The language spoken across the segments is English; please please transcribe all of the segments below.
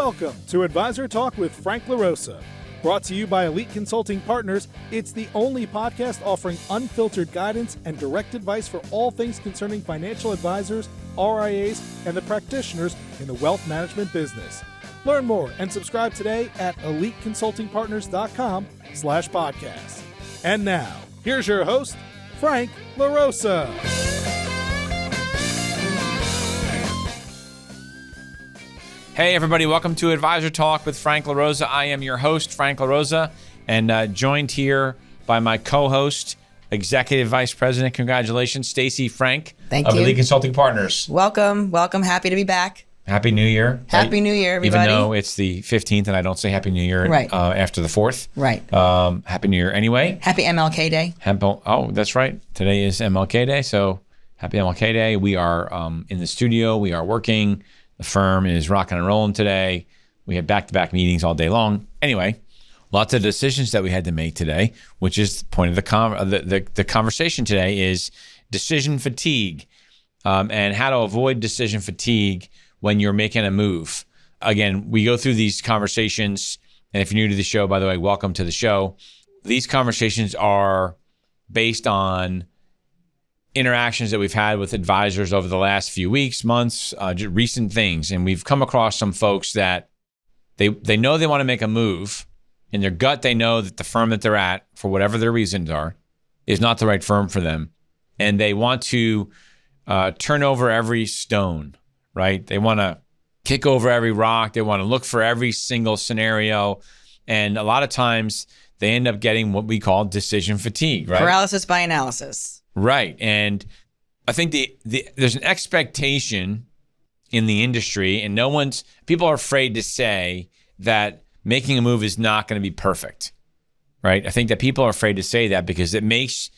Welcome to Advisor Talk with Frank LaRosa. Brought to you by Elite Consulting Partners, it's the only podcast offering unfiltered guidance and direct advice for all things concerning financial advisors, RIAs, and the practitioners in the wealth management business. Learn more and subscribe today at eliteconsultingpartners.com/podcast. And now, here's your host, Frank LaRosa. Hey everybody, welcome to Advisor Talk with Frank LaRosa. I am your host, Frank LaRosa, and joined here by my co-host, Executive Vice President, congratulations, Stacey Frank Thank of you. Elite Consulting Partners. Welcome. Happy to be back. Happy New Year. Happy New Year, everybody. Even though it's the 15th and I don't say Happy New Year after the 4th. Right. Happy New Year anyway. Happy MLK Day. Oh, that's right. Today is MLK Day, so happy MLK Day. We are in the studio. We are working. The firm is rocking and rolling today. We had back-to-back meetings all day long. Anyway, lots of decisions that we had to make today, which is the point of the conversation today is decision fatigue and how to avoid decision fatigue when you're making a move. Again, we go through these conversations, and if you're new to the show, by the way, welcome to the show. These conversations are based on interactions that we've had with advisors over the last few weeks, months, recent things. And we've come across some folks that they know they want to make a move. In their gut, they know that the firm that they're at, for whatever their reasons are, is not the right firm for them. And they want to turn over every stone, right? They want to kick over every rock. They want to look for every single scenario. And a lot of times they end up getting what we call decision fatigue, right? Paralysis by analysis. Right. And I think there's an expectation in the industry, and people are afraid to say that making a move is not going to be perfect, right? I think that people are afraid to say that because it makes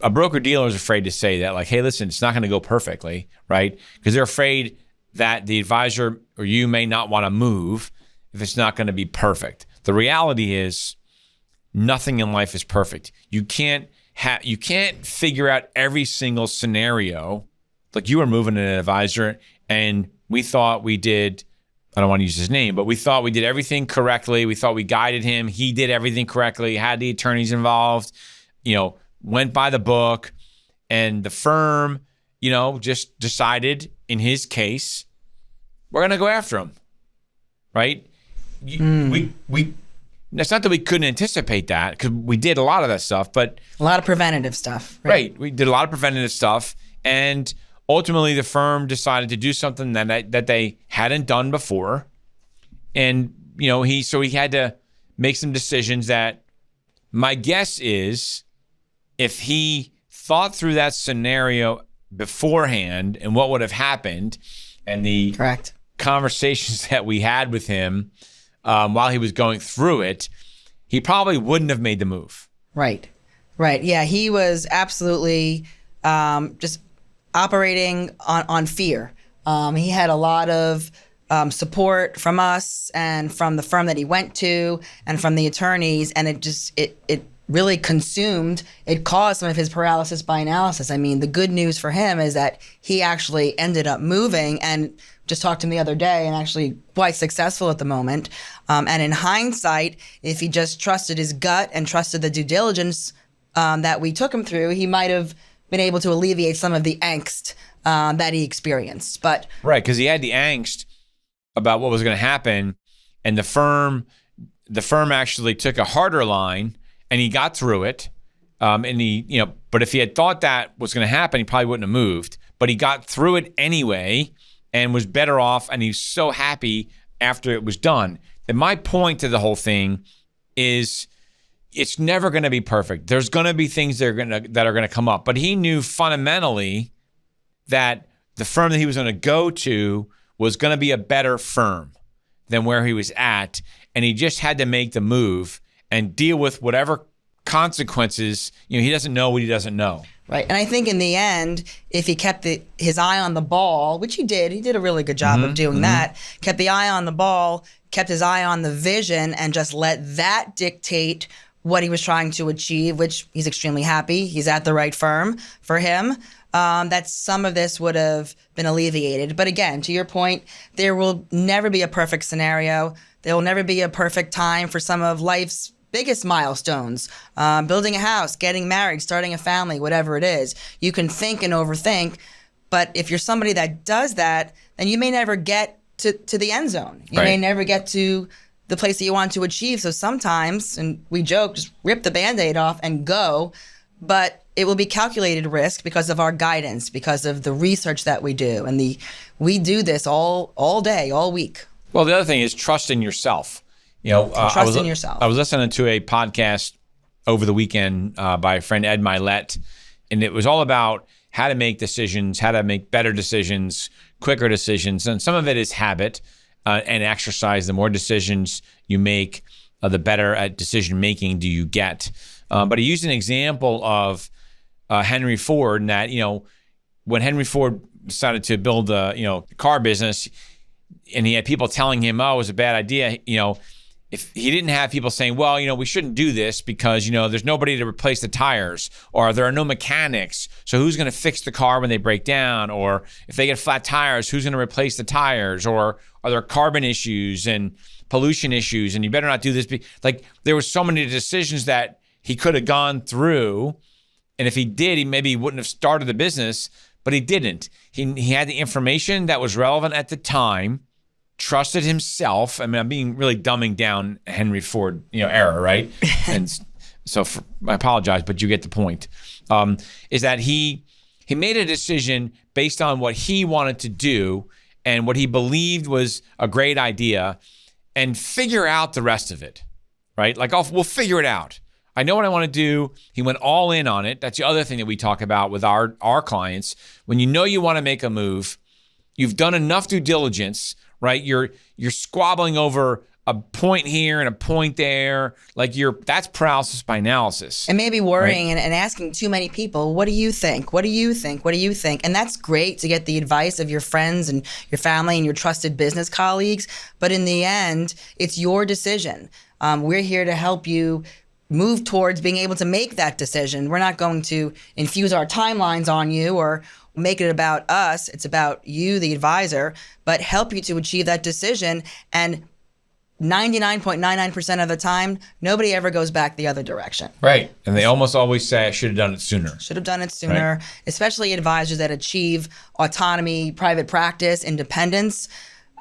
a broker-dealer is afraid to say that, like, hey, listen, it's not going to go perfectly, right? Because they're afraid that the advisor or you may not want to move if it's not going to be perfect. The reality is nothing in life is perfect. You can't figure out every single scenario. Like, you were moving an advisor and we thought we did, I don't want to use his name, but we thought we did everything correctly. We thought we guided him. He did everything correctly, had the attorneys involved, went by the book, and the firm, just decided in his case, we're going to go after him, right? It's not that we couldn't anticipate that, because we did a lot of that stuff, but a lot of preventative stuff. Right. We did a lot of preventative stuff, and ultimately the firm decided to do something that they hadn't done before, and he had to make some decisions that my guess is if he thought through that scenario beforehand and what would have happened, and the Correct. Conversations that we had with him while he was going through it, he probably wouldn't have made the move. Right. Yeah, he was absolutely just operating on fear. He had a lot of support from us and from the firm that he went to and from the attorneys, and it really it caused some of his paralysis by analysis. I mean, the good news for him is that he actually ended up moving and just talked to him the other day and actually quite successful at the moment. And in hindsight, if he just trusted his gut and trusted the due diligence that we took him through, he might have been able to alleviate some of the angst that he experienced. But right, because he had the angst about what was going to happen, and the firm actually took a harder line, and he got through it. But if he had thought that was going to happen, he probably wouldn't have moved. But he got through it anyway and was better off, and he's so happy after it was done. And my point to the whole thing is it's never going to be perfect. There's going to be things that are going to come up. But he knew fundamentally that the firm that he was going to go to was going to be a better firm than where he was at, and he just had to make the move and deal with whatever consequences. He doesn't know what he doesn't know. Right. And I think in the end, if he kept his eye on the ball, which he did a really good job of doing that, kept the eye on the ball, kept his eye on the vision, and just let that dictate what he was trying to achieve, which he's extremely happy. He's at the right firm for him. that some of this would have been alleviated. But again, to your point, there will never be a perfect scenario. There will never be a perfect time for some of life's biggest milestones, building a house, getting married, starting a family, whatever it is. You can think and overthink, but if you're somebody that does that, then you may never get to the end zone. You may never get to the place that you want to achieve. So sometimes, and we joke, just rip the Band-Aid off and go, but it will be calculated risk because of our guidance, because of the research that we do. And we do this all day, all week. Well, the other thing is trust in yourself. Trust in yourself. I was listening to a podcast over the weekend by a friend, Ed Milet, and it was all about how to make decisions, how to make better decisions, quicker decisions. And some of it is habit and exercise. The more decisions you make, the better at decision making do you get. But he used an example of Henry Ford, and that, when Henry Ford decided to build the car business, and he had people telling him, oh, it was a bad idea, if he didn't have people saying, well, we shouldn't do this because, there's nobody to replace the tires, or there are no mechanics. So who's going to fix the car when they break down? Or if they get flat tires, who's going to replace the tires? Or are there carbon issues and pollution issues? And you better not do this. Like, there were so many decisions that he could have gone through. And if he did, he maybe wouldn't have started the business, but he didn't. He had the information that was relevant at the time, trusted himself. I mean, I'm being really dumbing down Henry Ford, era, right? And so I apologize, but you get the point. Is that he made a decision based on what he wanted to do and what he believed was a great idea, and figure out the rest of it, right? Like, we'll figure it out. I know what I want to do. He went all in on it. That's the other thing that we talk about with our clients. When you want to make a move, you've done enough due diligence, right? You're squabbling over a point here and a point there. Like, that's paralysis by analysis. And maybe worrying, right? and asking too many people, what do you think? What do you think? What do you think? And that's great to get the advice of your friends and your family and your trusted business colleagues. But in the end, it's your decision. We're here to help you move towards being able to make that decision. We're not going to infuse our timelines on you or make it about us. It's about you, the advisor, but help you to achieve that decision. And 99.99% of the time, nobody ever goes back the other direction. Right. And they almost always say, I should have done it sooner. Should have done it sooner, right? Especially advisors that achieve autonomy, private practice, independence.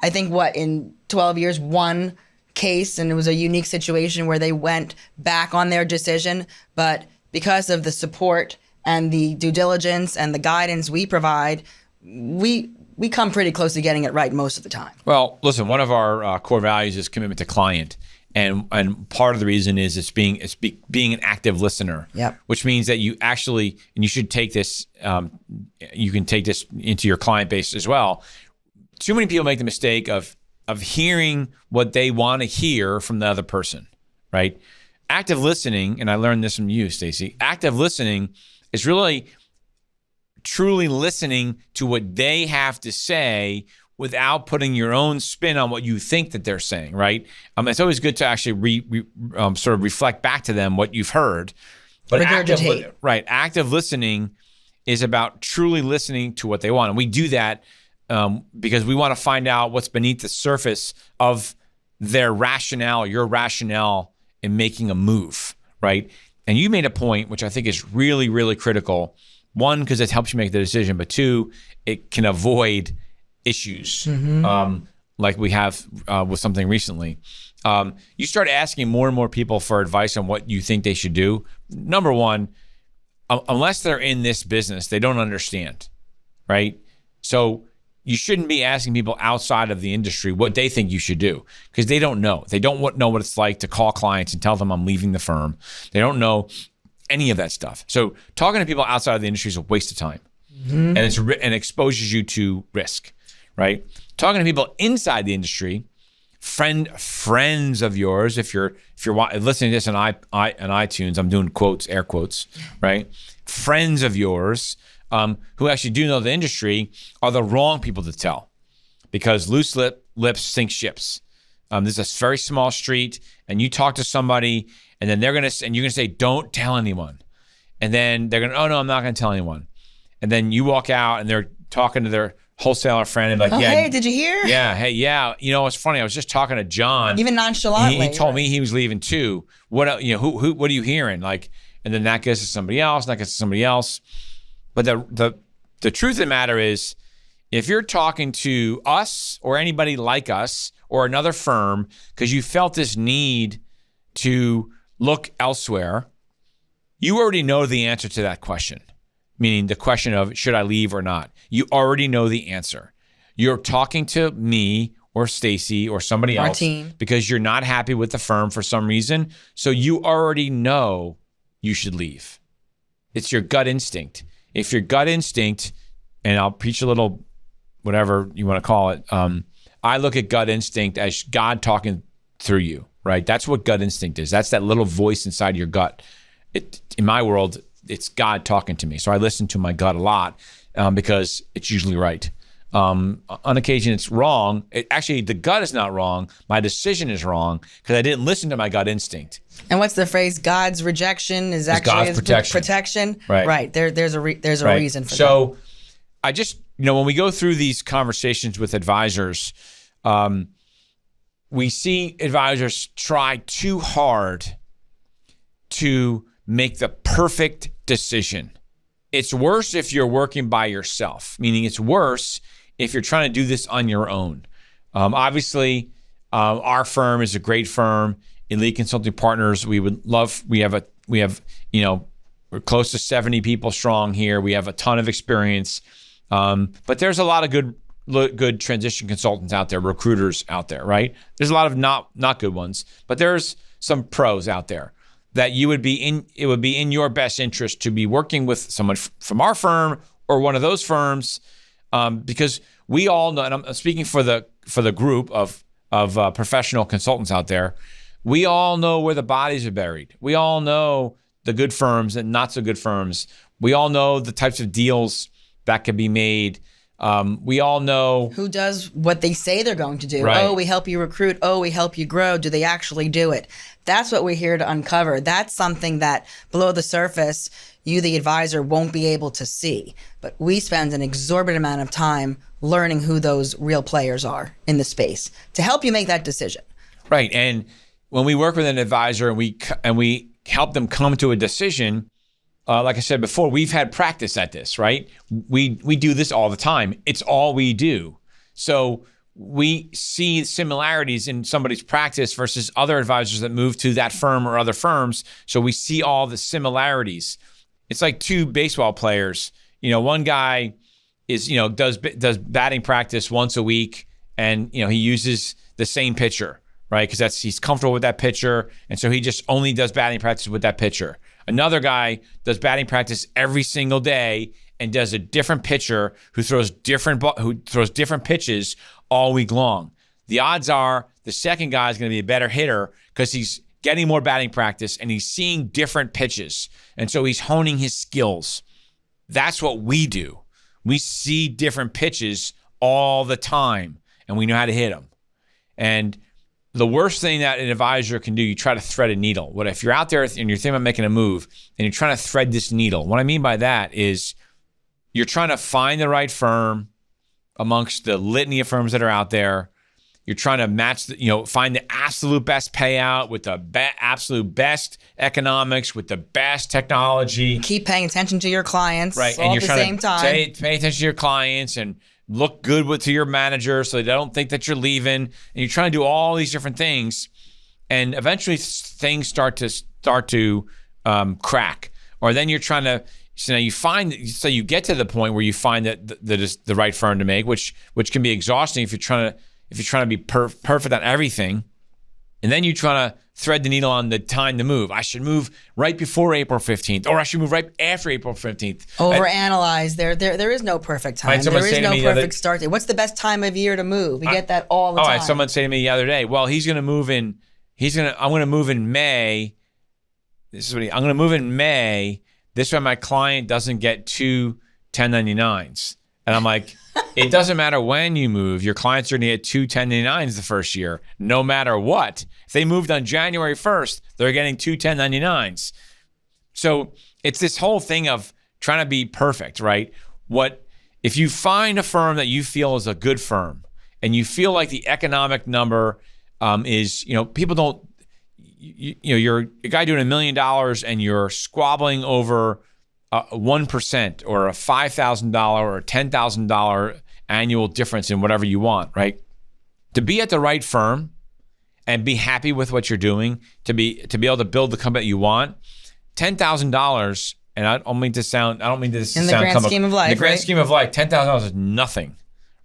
I think in 12 years, one case, and it was a unique situation where they went back on their decision, but because of the support and the due diligence and the guidance we provide, we come pretty close to getting it right most of the time. Well, listen, one of our core values is commitment to client, and part of the reason is being an active listener. Yep. Which means that you actually, and you should take this, you can take this into your client base as well. Too many people make the mistake of hearing what they want to hear from the other person, right? Active listening, and I learned this from you, Stacey. Active listening is really truly listening to what they have to say without putting your own spin on what you think that they're saying, right? It's always good to actually sort of reflect back to them what you've heard. But active listening is about truly listening to what they want. And we do that because we want to find out what's beneath the surface of their rationale, your rationale in making a move, right? And you made a point, which I think is really, really critical. One, because it helps you make the decision, but two, it can avoid issues like we have with something recently. You start asking more and more people for advice on what you think they should do. Number one, unless they're in this business, they don't understand, right? So you shouldn't be asking people outside of the industry what they think you should do, because they don't know. They don't know what it's like to call clients and tell them I'm leaving the firm. They don't know any of that stuff. So talking to people outside of the industry is a waste of time, and it exposes you to risk, right? Talking to people inside the industry, friends of yours. If you're listening to this on iTunes, I'm doing quotes, air quotes, right? Friends of yours who actually do know the industry are the wrong people to tell, because loose lips sink ships. This is a very small street, and you talk to somebody, and then you're gonna say, don't tell anyone. And then they're gonna, oh no, I'm not gonna tell anyone. and then you walk out and they're talking to their wholesaler friend and like, oh, hey, did you hear? Yeah, hey, yeah. It's funny. I was just talking to John. Even nonchalantly. He told me he was leaving too. What are you hearing? Like, and then that gets to somebody else, and that gets to somebody else. But the truth of the matter is, if you're talking to us or anybody like us or another firm because you felt this need to look elsewhere, you already know the answer to that question, meaning the question of should I leave or not? You already know the answer. You're talking to me or Stacey or somebody Our else team. because you're not happy with the firm for some reason. So you already know you should leave. It's your gut instinct. If your gut instinct, and I'll preach a little whatever you want to call it, I look at gut instinct as God talking through you, right? That's what gut instinct is. That's that little voice inside your gut. In my world, it's God talking to me. So I listen to my gut a lot because it's usually right. On occasion, it's wrong. Actually, the gut is not wrong. My decision is wrong because I didn't listen to my gut instinct. And what's the phrase? God's rejection is actually God's protection. Protection. Right. Right. There's a Right. reason for that. So I just, when we go through these conversations with advisors, we see advisors try too hard to make the perfect decision. It's worse if you're working by yourself, meaning it's worse if you're trying to do this on your own. Obviously, our firm is a great firm. Elite Consulting Partners, we're close to 70 people strong here. We have a ton of experience. But there's a lot of good transition consultants out there, recruiters out there, right? There's a lot of not good ones, but there's some pros out there that it would be in your best interest to be working with someone from our firm or one of those firms, because we all know, and I'm speaking for the group of professional consultants out there, we all know where the bodies are buried. We all know the good firms and not so good firms. We all know the types of deals that can be made. We all know who does what they say they're going to do. Right. Oh, we help you recruit. Oh, we help you grow. Do they actually do it? That's what we're here to uncover. That's something that below the surface, you, the advisor, won't be able to see. But we spend an exorbitant amount of time learning who those real players are in the space to help you make that decision. Right. And when we work with an advisor and we help them come to a decision, like I said before, we've had practice at this, right? We do this all the time. It's all we do. So we see similarities in somebody's practice versus other advisors that move to that firm or other firms. So we see all the similarities. It's like two baseball players. One guy is, does batting practice once a week, and he uses the same pitcher, right? Because he's comfortable with that pitcher, and so he just only does batting practice with that pitcher. Another guy does batting practice every single day and does a different pitcher who throws different pitches all week long. The odds are the second guy is going to be a better hitter because he's getting more batting practice and he's seeing different pitches, and so he's honing his skills. That's what we do. We see different pitches all the time, and we know how to hit them. And the worst thing that an advisor can do, you try to thread a needle. What if you're out there and you're thinking about making a move and you're trying to thread this needle? What I mean by that is you're trying to find the right firm amongst the litany of firms that are out there. You're trying to match, find the absolute best payout with the absolute best economics, with the best technology. Keep paying attention to your clients, right? all And you're at the trying same to time. pay attention to your clients and look good to your manager so they don't think that you're leaving. And you're trying to do all these different things, and eventually things start to crack. Or then you're trying to. So now you get to the point where you find that is the right firm to make, which can be exhausting if you're trying to be perfect on everything, and then you try to thread the needle on the time to move. I should move right before April 15th, or I should move right after April 15th. Overanalyze. There is no perfect time. There is no perfect start date. What's the best time of year to move? We get that all the time. All right, someone said to me the other day, well, I'm going to move in May. I'm going to move in May. This way my client doesn't get two 1099s. And I'm like, it doesn't matter when you move. Your clients are going to get two 1099s the first year, no matter what. If they moved on January 1st, they're getting two 1099s. So it's this whole thing of trying to be perfect, right? If you find a firm that you feel is a good firm and you feel like the economic number is, people don't, you're a guy doing $1 million and you're squabbling over 1% or a $5,000 or $10,000 annual difference in whatever you want, right? To be at the right firm and be happy with what you're doing, to be able to build the company that you want, $10,000. And I don't mean to sound in the grand scheme of life. In the grand scheme of life, $10,000 is nothing,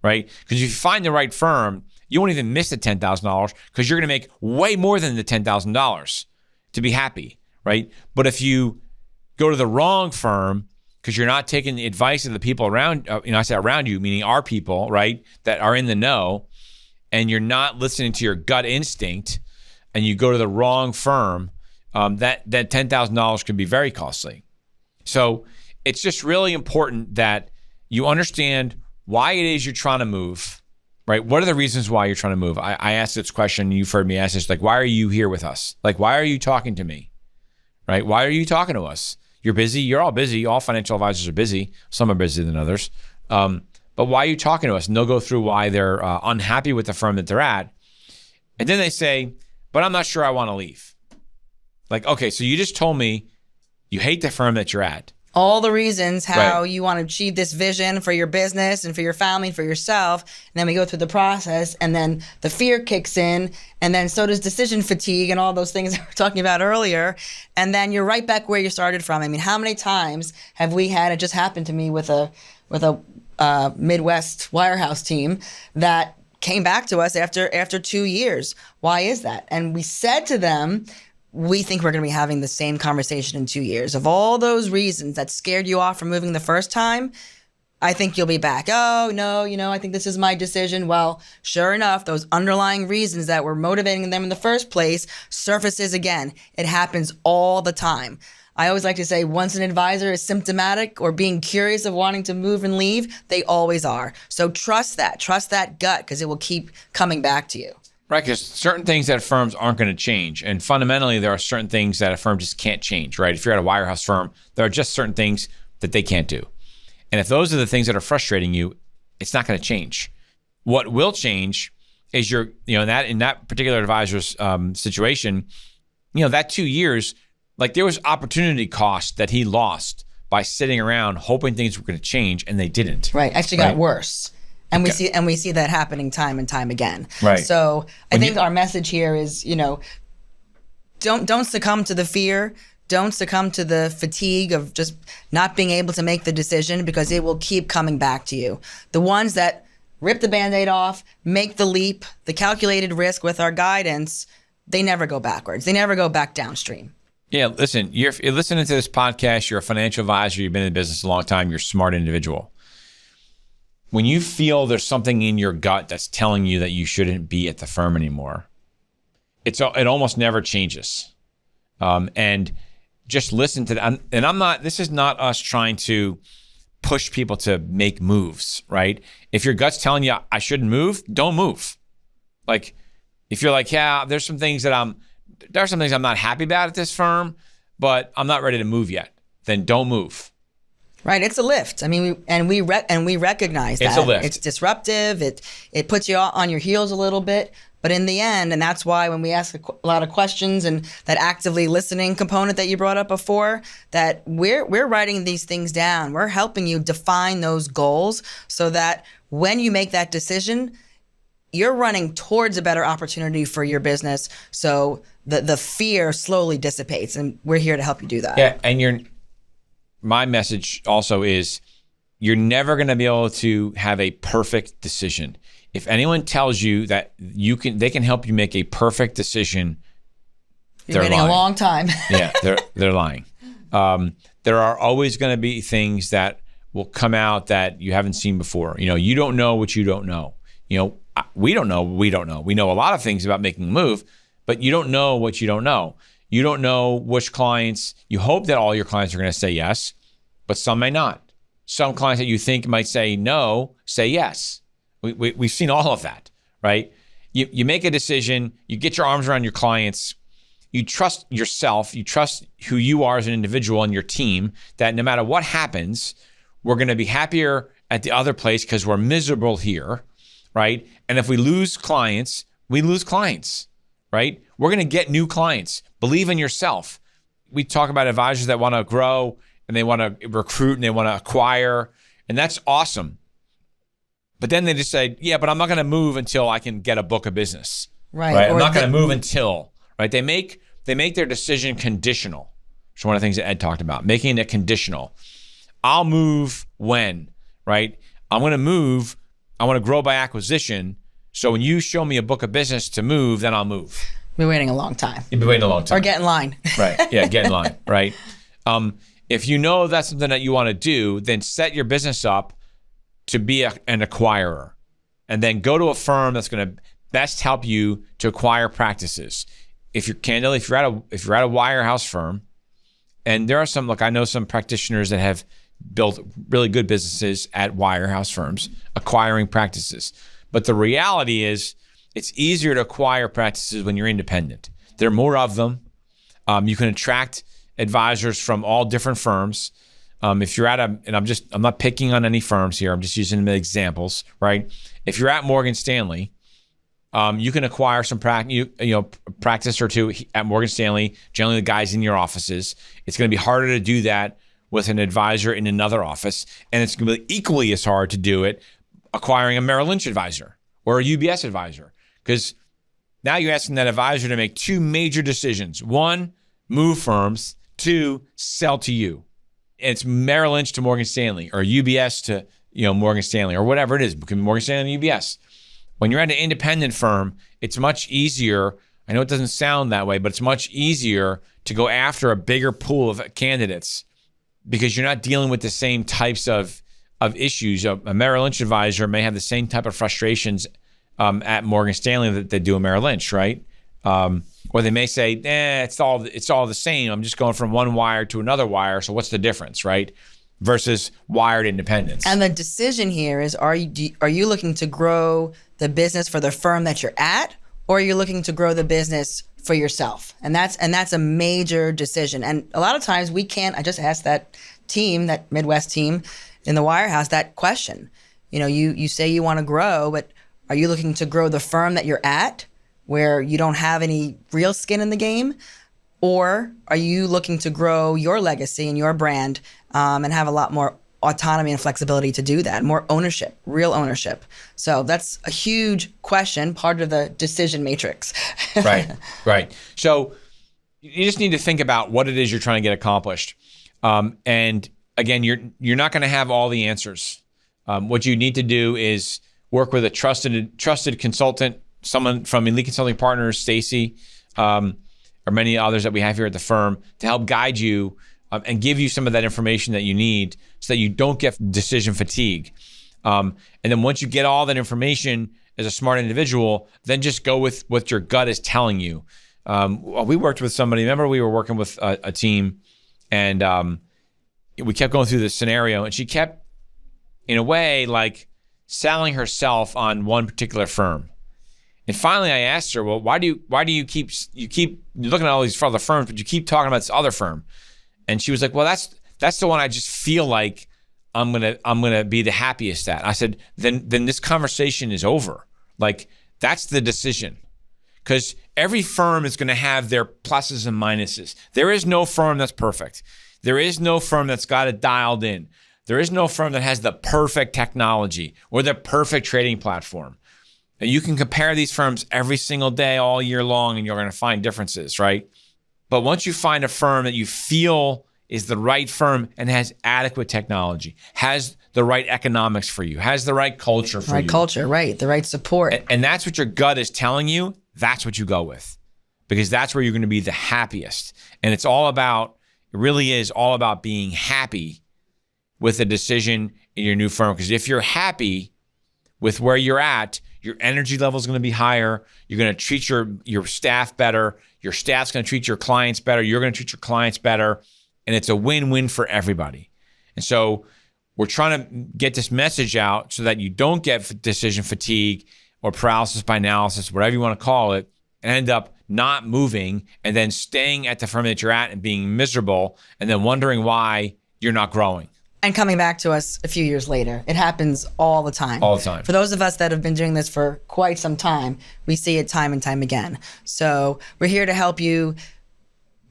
right? Because if you find the right firm, you won't even miss the $10,000 because you're going to make way more than the $10,000 to be happy, right? But if you go to the wrong firm because you're not taking the advice of the people around, I say around you, meaning our people, right, that are in the know, and you're not listening to your gut instinct, and you go to the wrong firm, that $10,000 could be very costly. So it's just really important that you understand why it is you're trying to move, right? What are the reasons why you're trying to move? I asked this question, you've heard me ask this, like, why are you here with us? Like, why are you talking to me, right? Why are you talking to us? You're busy. You're all busy. All financial advisors are busy. Some are busier than others. But why are you talking to us? And they'll go through why they're unhappy with the firm that they're at. And then they say, but I'm not sure I want to leave. Like, okay, so you just told me you hate the firm that you're at. All the reasons how you want to achieve this vision for your business and for your family and for yourself. And then we go through the process, and then the fear kicks in, and then so does decision fatigue and all those things that we were talking about earlier. And then you're right back where you started from. I mean, how many times have we had, it just happened to me with a Midwest wirehouse team that came back to us after 2 years. Why is that? And we said to them, we think we're going to be having the same conversation in 2 years. Of all those reasons that scared you off from moving the first time, I think you'll be back. Oh, no, I think this is my decision. Well, sure enough, those underlying reasons that were motivating them in the first place surfaces again. It happens all the time. I always like to say, once an advisor is symptomatic or being curious of wanting to move and leave, they always are. So trust that gut, because it will keep coming back to you. Right, because certain things that firms aren't going to change. And fundamentally, there are certain things that a firm just can't change, right? If you're at a wirehouse firm, there are just certain things that they can't do. And if those are the things that are frustrating you, it's not going to change. What will change is in that particular advisor's situation, that 2 years, like there was opportunity cost that he lost by sitting around hoping things were going to change, and they didn't. Right, actually got worse. And we see that happening time and time again. Right. So I think our message here is, don't succumb to the fear. Don't succumb to the fatigue of just not being able to make the decision, because it will keep coming back to you. The ones that rip the Band-Aid off, make the leap, the calculated risk with our guidance, they never go backwards. They never go back downstream. Yeah, listen, you're listening to this podcast, you're a financial advisor, you've been in the business a long time, you're a smart individual. When you feel there's something in your gut that's telling you that you shouldn't be at the firm anymore, it almost never changes. And just listen to that. And this is not us trying to push people to make moves, right? If your gut's telling you I shouldn't move, don't move. Like if you're like, yeah, there's some things I'm not happy about at this firm, but I'm not ready to move yet, then don't move. Right, it's a lift. I mean, we recognize that it's a lift. It's disruptive. It puts you on your heels a little bit, but in the end, and that's why when we ask a lot of questions and that actively listening component that you brought up before, that we're writing these things down. We're helping you define those goals so that when you make that decision, you're running towards a better opportunity for your business. So the fear slowly dissipates, and we're here to help you do that. Yeah, and my message also is you're never going to be able to have a perfect decision. If anyone tells you that they can help you make a perfect decision, you're waiting a long time. Yeah, they're lying. There are always going to be things that will come out that you haven't seen before. You don't know what you don't know. We don't know what we don't know. We know a lot of things about making a move, but you don't know what you don't know. You don't know which clients. You hope that all your clients are going to say yes, but some may not. Some clients that you think might say no, say yes. We've seen all of that, right? You make a decision, you get your arms around your clients, you trust yourself, you trust who you are as an individual and your team, that no matter what happens, we're going to be happier at the other place because we're miserable here, right? And if we lose clients, we lose clients, right? We're going to get new clients. Believe in yourself. We talk about advisors that want to grow and they want to recruit and they want to acquire, and that's awesome. But then they just say, yeah, but I'm not going to move until I can get a book of business. Right? I'm not going to move until, right? They make their decision conditional. It's one of the things that Ed talked about, making it conditional. I'll move when, right? I'm going to move. I want to grow by acquisition. So when you show me a book of business to move, then I'll move. You'll be waiting a long time. You'll be waiting a long time. Or get in line. Right. Yeah, get in line, right? If you know that's something that you want to do, then set your business up to be an acquirer. And then go to a firm that's going to best help you to acquire practices. If you're at a wirehouse firm, and there are some, I know some practitioners that have built really good businesses at wirehouse firms, acquiring practices. But the reality is it's easier to acquire practices when you're independent. There are more of them. You can attract advisors from all different firms. If you're and I'm not picking on any firms here. I'm just using them as examples, right? If you're at Morgan Stanley, you can acquire some practice or two at Morgan Stanley, generally the guys in your offices. It's going to be harder to do that with an advisor in another office. And it's going to be equally as hard to do it acquiring a Merrill Lynch advisor or a UBS advisor. Because now you're asking that advisor to make two major decisions. One, move firms. Two, sell to you. And it's Merrill Lynch to Morgan Stanley or UBS to Morgan Stanley or whatever it is. It can be Morgan Stanley and UBS. When you're at an independent firm, it's much easier. I know it doesn't sound that way, but it's much easier to go after a bigger pool of candidates because you're not dealing with the same types of issues. A Merrill Lynch advisor may have the same type of frustrations at Morgan Stanley that they do at Merrill Lynch, right? Or they may say, it's all the same. I'm just going from one wire to another wire. So what's the difference, right? Versus wired independence. And the decision here is: are you looking to grow the business for the firm that you're at, or are you looking to grow the business for yourself? And that's a major decision. And a lot of times we can't. I just asked that Midwest team in the wirehouse that question. You say you want to grow, but are you looking to grow the firm that you're at, where you don't have any real skin in the game? Or are you looking to grow your legacy and your brand and have a lot more autonomy and flexibility to do that, more ownership, real ownership? So that's a huge question, part of the decision matrix. Right. So you just need to think about what it is you're trying to get accomplished. And again, you're not going to have all the answers. What you need to do is work with a trusted consultant, someone from Elite Consulting Partners, Stacey, or many others that we have here at the firm, to help guide you and give you some of that information that you need so that you don't get decision fatigue. And then once you get all that information as a smart individual, then just go with what your gut is telling you. We worked with somebody, remember we were working with a team, and we kept going through this scenario, and she kept, in a way, selling herself on one particular firm. And finally, I asked her, well, why do you keep looking at all these other firms, but you keep talking about this other firm? And she was like, well, that's the one I just feel like I'm gonna be the happiest at. I said, then this conversation is over. That's the decision, because every firm is gonna have their pluses and minuses. There is no firm that's perfect. There is no firm that's got it dialed in. There is no firm that has the perfect technology or the perfect trading platform. And you can compare these firms every single day, all year long, and you're going to find differences, right? But once you find a firm that you feel is the right firm and has adequate technology, has the right economics for you, has the right culture for you. Right culture, right. The right support. And that's what your gut is telling you. That's what you go with, because that's where you're going to be the happiest. And it really is all about being happy with a decision in your new firm. Because if you're happy with where you're at, your energy level is going to be higher. You're going to treat your staff better. Your staff's going to treat your clients better. You're going to treat your clients better. And it's a win-win for everybody. And so we're trying to get this message out so that you don't get decision fatigue or paralysis by analysis, whatever you want to call it, and end up not moving and then staying at the firm that you're at and being miserable and then wondering why you're not growing. and coming back to us a few years later. It happens all the time. All the time. For those of us that have been doing this for quite some time, we see it time and time again. So we're here to help you,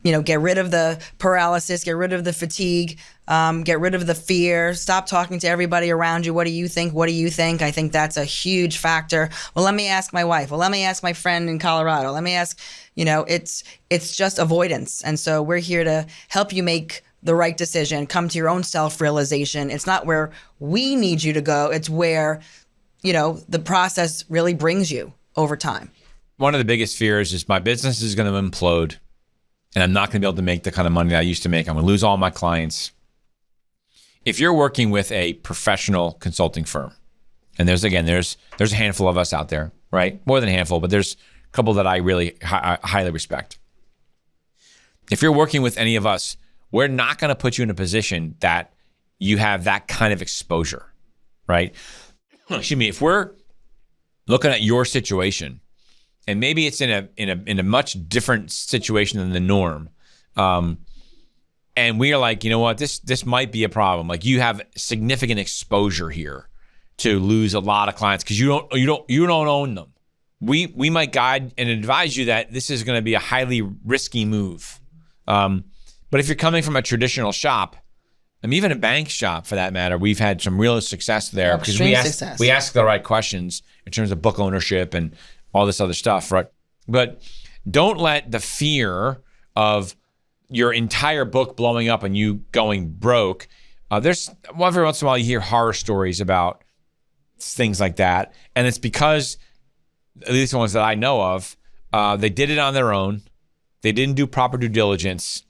get rid of the paralysis, get rid of the fatigue, get rid of the fear, stop talking to everybody around you. What do you think? What do you think? I think that's a huge factor. Well, let me ask my wife. Well, let me ask my friend in Colorado. Let me ask, it's just avoidance. And so we're here to help you make the right decision, come to your own self-realization. It's not where we need you to go. It's where, the process really brings you over time. One of the biggest fears is my business is going to implode and I'm not going to be able to make the kind of money that I used to make. I'm going to lose all my clients. If you're working with a professional consulting firm, and there's a handful of us out there, right? More than a handful, but there's a couple that I really highly respect. If you're working with any of us, we're not going to put you in a position that you have that kind of exposure, right? Excuse me. If we're looking at your situation, and maybe it's in a much different situation than the norm, and we are like, you know what, this might be a problem. Like you have significant exposure here to lose a lot of clients because you don't own them. We might guide and advise you that this is going to be a highly risky move. But if you're coming from a traditional shop, even a bank shop for that matter, we've had some real success there because we ask the right questions in terms of book ownership and all this other stuff, right? But don't let the fear of your entire book blowing up and you going broke. There's every once in a while you hear horror stories about things like that, and it's because, at least the ones that I know of, they did it on their own. They didn't do proper due diligence.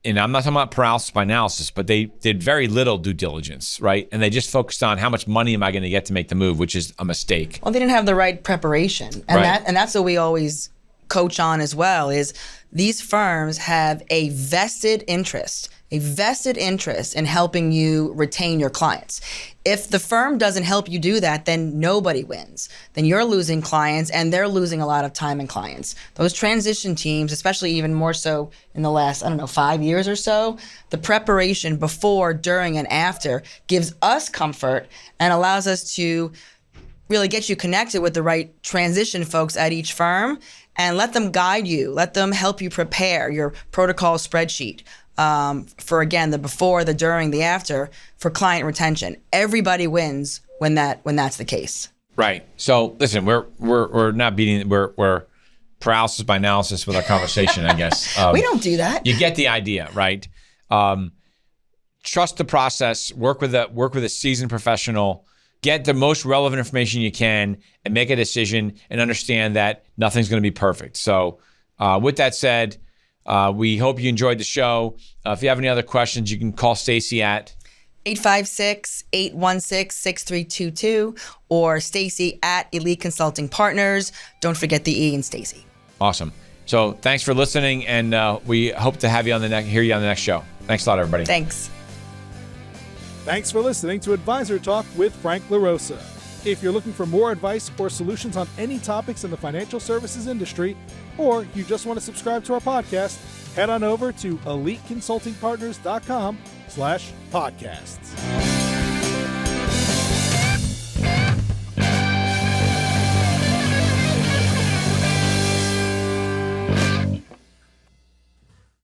And I'm not talking about paralysis by analysis, but they did very little due diligence, right? And they just focused on how much money am I going to get to make the move, which is a mistake. Well, they didn't have the right preparation. And right. that's what we always coach on as well, is these firms have a vested interest in helping you retain your clients. If the firm doesn't help you do that, then nobody wins. Then you're losing clients and they're losing a lot of time and clients. Those transition teams, especially even more so in the last, 5 years or so, the preparation before, during, and after gives us comfort and allows us to really get you connected with the right transition folks at each firm and let them guide you, let them help you prepare your protocol spreadsheet. For again, the before, the during, the after, for client retention. Everybody wins when that's the case. Right. So listen, we're not beating, we're paralysis by analysis with our conversation, I guess. We don't do that. You get the idea, right? Trust the process. Work with a seasoned professional. Get the most relevant information you can and make a decision and understand that nothing's going to be perfect. So with that said, we hope you enjoyed the show. If you have any other questions, you can call Stacey at 856-816-6322 or Stacey at Elite Consulting Partners. Don't forget the E in Stacey. Awesome. So thanks for listening, and we hope to have you hear you on the next show. Thanks a lot, everybody. Thanks. Thanks for listening to Advisor Talk with Frank LaRosa. If you're looking for more advice or solutions on any topics in the financial services industry, or you just want to subscribe to our podcast, head on over to eliteconsultingpartners.com/podcasts.